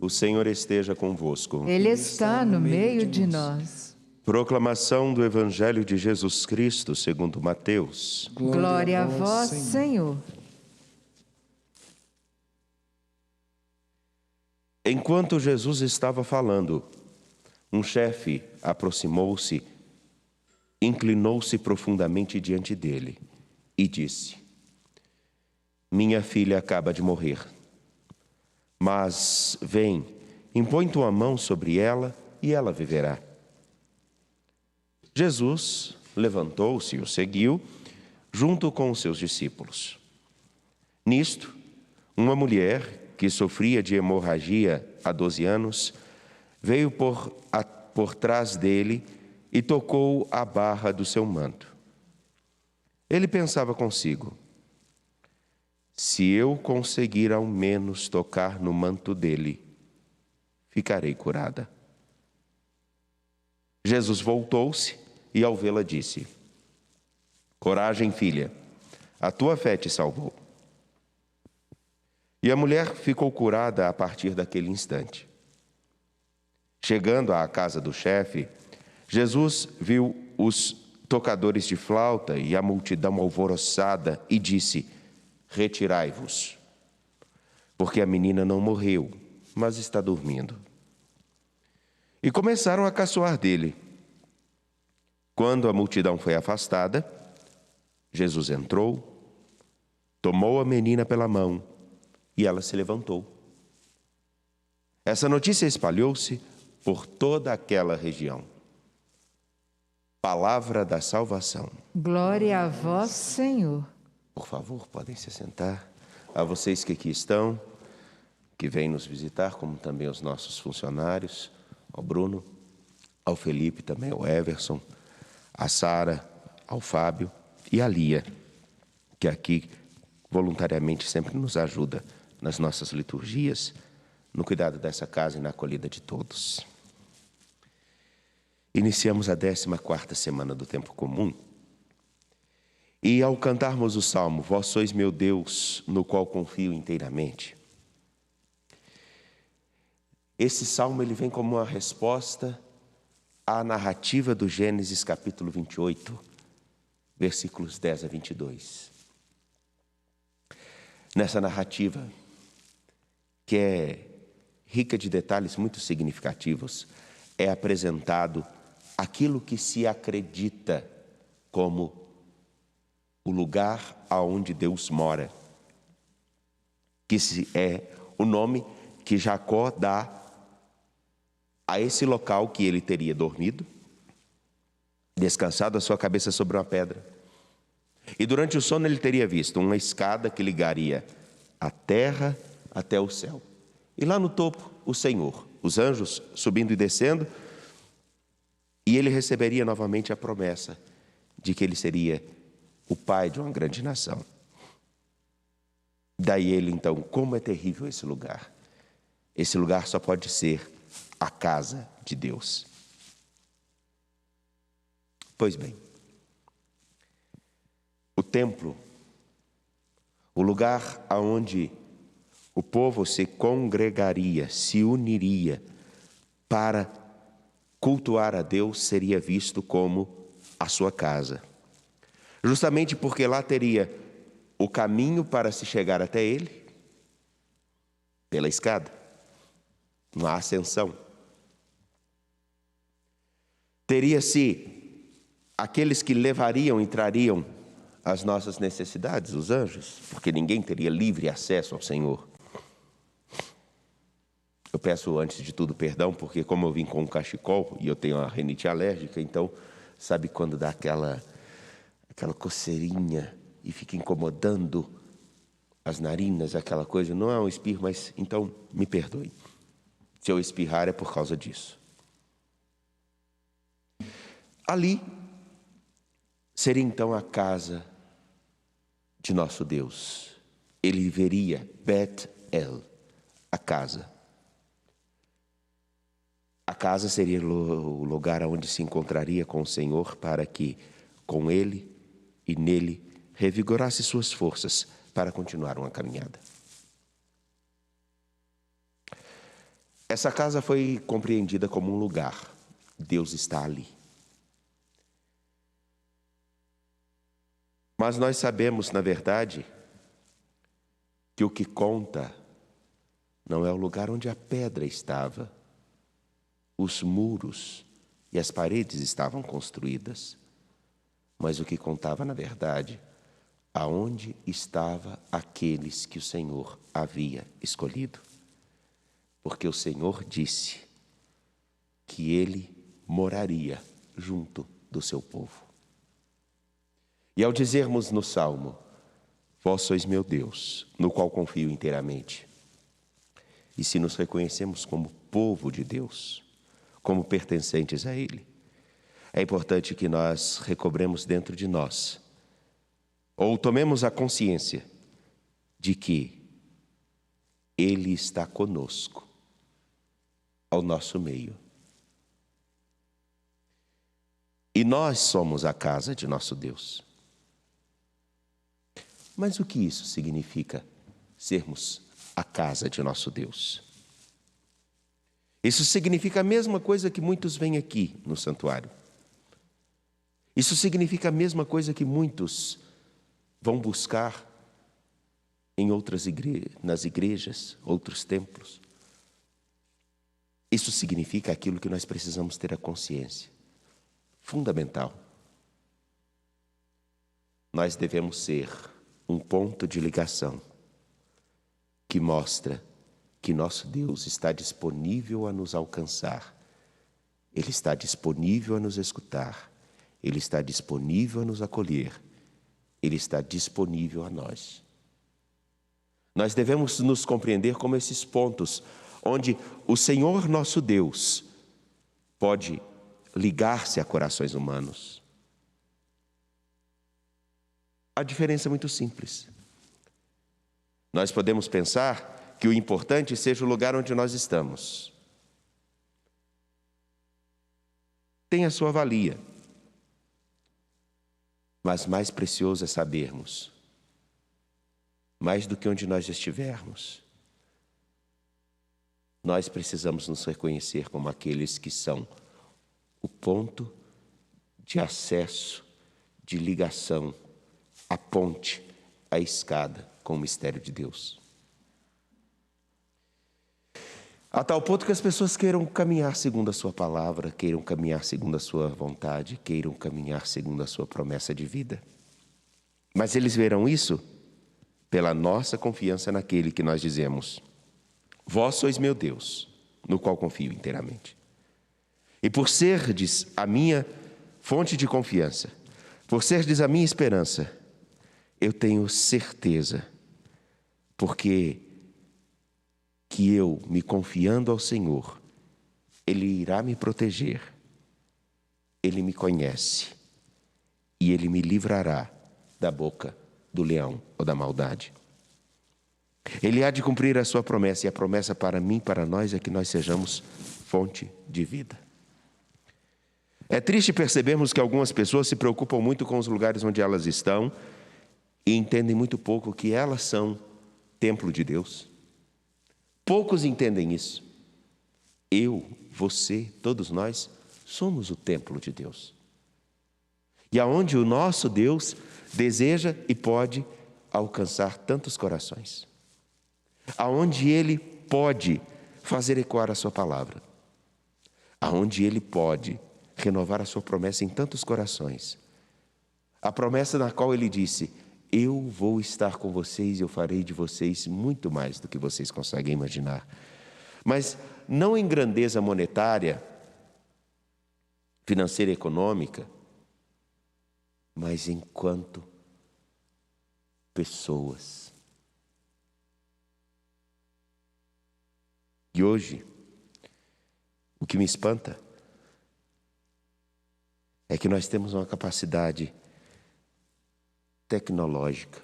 O Senhor esteja convosco. Ele está no meio de nós. Proclamação do Evangelho de Jesus Cristo segundo Mateus. Glória a vós, Senhor. Enquanto Jesus estava falando, um chefe aproximou-se, inclinou-se profundamente diante dele e disse: Minha filha acaba de morrer, mas vem, impõe tua mão sobre ela e ela viverá. Jesus levantou-se e o seguiu, junto com os seus discípulos. Nisto, uma mulher que sofria de hemorragia há 12 anos, veio por trás dele e tocou a barra do seu manto. Ele pensava consigo: se eu conseguir ao menos tocar no manto dele, ficarei curada. Jesus voltou-se e ao vê-la disse: Coragem, filha, a tua fé te salvou. E a mulher ficou curada a partir daquele instante. Chegando à casa do chefe, Jesus viu os tocadores de flauta e a multidão alvoroçada e disse: Retirai-vos, porque a menina não morreu, mas está dormindo. E começaram a caçoar dele. Quando a multidão foi afastada, Jesus entrou, tomou a menina pela mão e ela se levantou. Essa notícia espalhou-se por toda aquela região. Palavra da salvação. Glória a vós, Senhor. Por favor, podem se sentar. A vocês que aqui estão, que vêm nos visitar, como também aos nossos funcionários, ao Bruno, ao Felipe, também ao Everson, a Sara, ao Fábio e a Lia, que aqui voluntariamente sempre nos ajuda nas nossas liturgias, no cuidado dessa casa e na acolhida de todos. Iniciamos a 14ª semana do Tempo Comum e ao cantarmos o Salmo, Vós sois meu Deus, no qual confio inteiramente, esse Salmo ele vem como uma resposta à narrativa do Gênesis capítulo 28, versículos 10 a 22. Nessa narrativa, que é rica de detalhes muito significativos, é apresentado aquilo que se acredita como o lugar aonde Deus mora, que é o nome que Jacó dá a esse local que ele teria dormido, descansado a sua cabeça sobre uma pedra. E durante o sono ele teria visto uma escada que ligaria a terra até o céu. E lá no topo, o Senhor, os anjos subindo e descendo, e ele receberia novamente a promessa de que ele seria o pai de uma grande nação. Daí ele então, como é terrível esse lugar. Esse lugar só pode ser a casa de Deus. Pois bem, o templo, o lugar aonde o povo se congregaria, se uniria para cultuar a Deus, seria visto como a sua casa. Justamente porque lá teria o caminho para se chegar até ele, pela escada, uma ascensão. Teria-se aqueles que levariam e trariam as nossas necessidades, os anjos, porque ninguém teria livre acesso ao Senhor. Eu peço antes de tudo perdão, porque como eu vim com um cachecol e eu tenho uma rinite alérgica, então sabe quando dá aquela coceirinha e fica incomodando as narinas, aquela coisa, não é um espirro, mas então me perdoe. Se eu espirrar é por causa disso. Ali seria então a casa de nosso Deus. Ele veria Bet-El, a casa. A casa seria o lugar onde se encontraria com o Senhor para que, com Ele e nele, revigorasse suas forças para continuar uma caminhada. Essa casa foi compreendida como um lugar. Deus está ali. Mas nós sabemos, na verdade, que o que conta não é o lugar onde a pedra estava, os muros e as paredes estavam construídas, mas o que contava, na verdade, aonde estava aqueles que o Senhor havia escolhido. Porque o Senhor disse que Ele moraria junto do seu povo. E ao dizermos no Salmo, vós sois meu Deus, no qual confio inteiramente, e se nos reconhecemos como povo de Deus, como pertencentes a Ele, é importante que nós recobremos dentro de nós, ou tomemos a consciência de que Ele está conosco, ao nosso meio. E nós somos a casa de nosso Deus. Mas o que isso significa, sermos a casa de nosso Deus? Isso significa a mesma coisa que muitos veem aqui no santuário. Isso significa a mesma coisa que muitos vão buscar em nas igrejas, outros templos. Isso significa aquilo que nós precisamos ter a consciência. Fundamental. Nós devemos ser um ponto de ligação que mostra que nosso Deus está disponível a nos alcançar. Ele está disponível a nos escutar. Ele está disponível a nos acolher. Ele está disponível a nós. Nós devemos nos compreender como esses pontos onde o Senhor nosso Deus pode ligar-se a corações humanos. A diferença é muito simples. Nós podemos pensar que o importante seja o lugar onde nós estamos. Tem a sua valia. Mas mais precioso é sabermos, mais do que onde nós estivermos, nós precisamos nos reconhecer como aqueles que são o ponto de acesso, de ligação, a ponte, a escada com o mistério de Deus. A tal ponto que as pessoas queiram caminhar segundo a sua palavra, queiram caminhar segundo a sua vontade, queiram caminhar segundo a sua promessa de vida. Mas eles verão isso pela nossa confiança naquele que nós dizemos: vós sois meu Deus, no qual confio inteiramente. E por serdes a minha fonte de confiança, por serdes a minha esperança, eu tenho certeza, porque que eu, me confiando ao Senhor, Ele irá me proteger, Ele me conhece e Ele me livrará da boca do leão ou da maldade. Ele há de cumprir a sua promessa, e a promessa para mim, para nós, é que nós sejamos fonte de vida. É triste percebermos que algumas pessoas se preocupam muito com os lugares onde elas estão e entendem muito pouco que elas são templo de Deus. Poucos entendem isso. Eu, você, todos nós, somos o templo de Deus. E aonde o nosso Deus deseja e pode alcançar tantos corações. Aonde Ele pode fazer ecoar a sua palavra. Aonde Ele pode renovar a sua promessa em tantos corações. A promessa na qual Ele disse: eu vou estar com vocês e eu farei de vocês muito mais do que vocês conseguem imaginar. Mas não em grandeza monetária, financeira e econômica, mas enquanto pessoas. E hoje, o que me espanta é que nós temos uma capacidade tecnológica.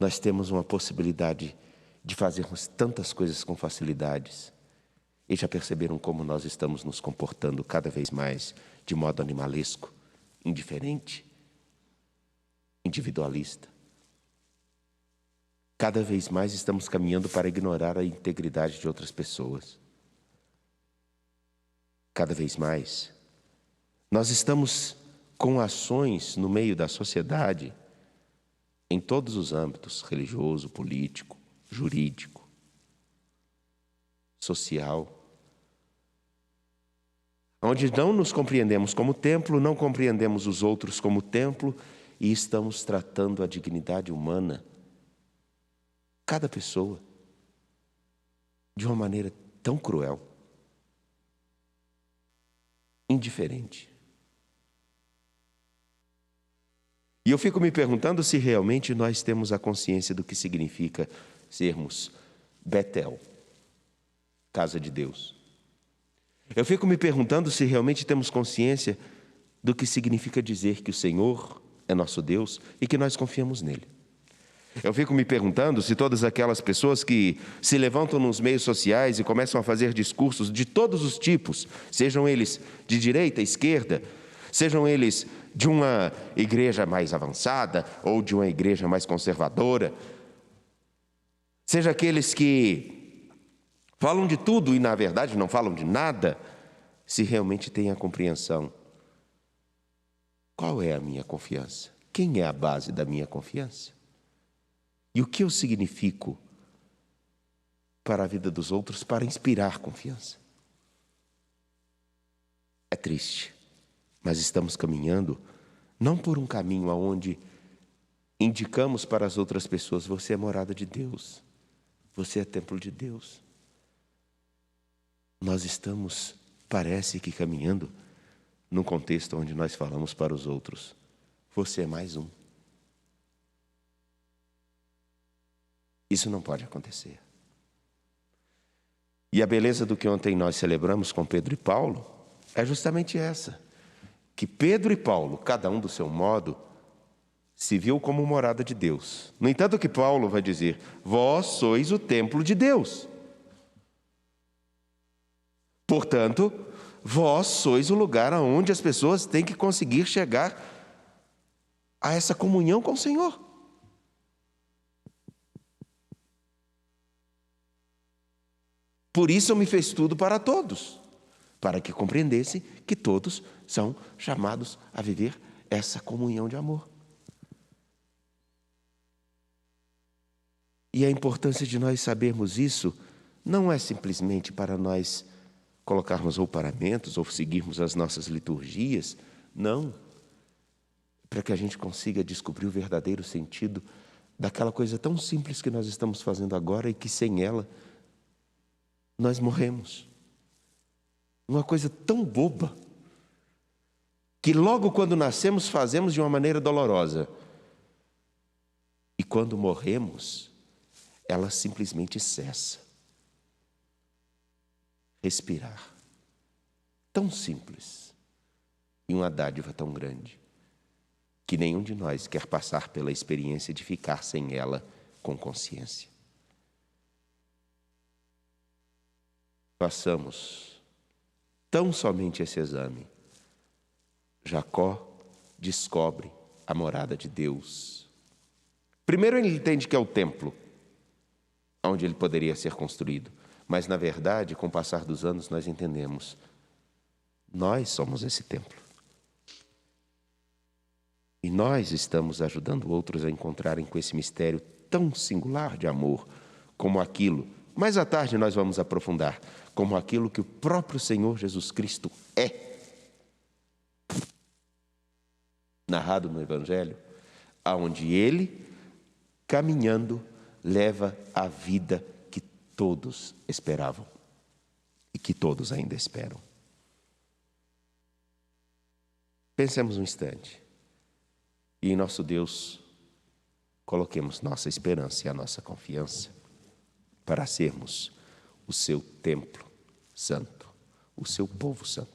Nós temos uma possibilidade de fazermos tantas coisas com facilidades. E já perceberam como nós estamos nos comportando cada vez mais de modo animalesco, indiferente, individualista? cada vez mais estamos caminhando para ignorar a integridade de outras pessoas. Cada vez mais, nós estamos com ações no meio da sociedade, em todos os âmbitos, religioso, político, jurídico, social, onde não nos compreendemos como templo, não compreendemos os outros como templo e estamos tratando a dignidade humana, cada pessoa, de uma maneira tão cruel, indiferente. E eu fico me perguntando se realmente nós temos a consciência do que significa sermos Betel, casa de Deus. Eu fico me perguntando se realmente temos consciência do que significa dizer que o Senhor é nosso Deus e que nós confiamos nele. Eu fico me perguntando se todas aquelas pessoas que se levantam nos meios sociais e começam a fazer discursos de todos os tipos, sejam eles de direita, esquerda, sejam eles de uma igreja mais avançada ou de uma igreja mais conservadora, seja aqueles que falam de tudo e, na verdade, não falam de nada, se realmente têm a compreensão. Qual é a minha confiança? Quem é a base da minha confiança? E o que eu significo para a vida dos outros para inspirar confiança? É triste, mas estamos caminhando não por um caminho aonde indicamos para as outras pessoas: você é morada de Deus, você é templo de Deus. Nós estamos, parece que caminhando num contexto onde nós falamos para os outros: você é mais um. Isso não pode acontecer. E a beleza do que ontem nós celebramos com Pedro e Paulo é justamente essa: que Pedro e Paulo, cada um do seu modo, se viu como morada de Deus. No entanto, que Paulo vai dizer: vós sois o templo de Deus. Portanto, vós sois o lugar aonde as pessoas têm que conseguir chegar a essa comunhão com o Senhor. Por isso eu me fez tudo para todos, para que compreendessem que todos são chamados a viver essa comunhão de amor. E a importância de nós sabermos isso não é simplesmente para nós colocarmos ou paramentos ou seguirmos as nossas liturgias, não. Para que a gente consiga descobrir o verdadeiro sentido daquela coisa tão simples que nós estamos fazendo agora e que sem ela nós morremos. Uma coisa tão boba, que logo quando nascemos fazemos de uma maneira dolorosa. E quando morremos, ela simplesmente cessa. Respirar. Tão simples. E uma dádiva tão grande, que nenhum de nós quer passar pela experiência de ficar sem ela com consciência. Façamos tão somente esse exame. Jacó descobre a morada de Deus. Primeiro ele entende que é o templo, onde ele poderia ser construído. Mas, na verdade, com o passar dos anos, nós entendemos: nós somos esse templo. E nós estamos ajudando outros a encontrarem com esse mistério tão singular de amor, como aquilo, mais à tarde nós vamos aprofundar, como aquilo que o próprio Senhor Jesus Cristo é. Narrado no Evangelho, aonde ele, caminhando, leva a vida que todos esperavam e que todos ainda esperam. Pensemos um instante e em nosso Deus coloquemos nossa esperança e a nossa confiança para sermos o seu templo santo, o seu povo santo.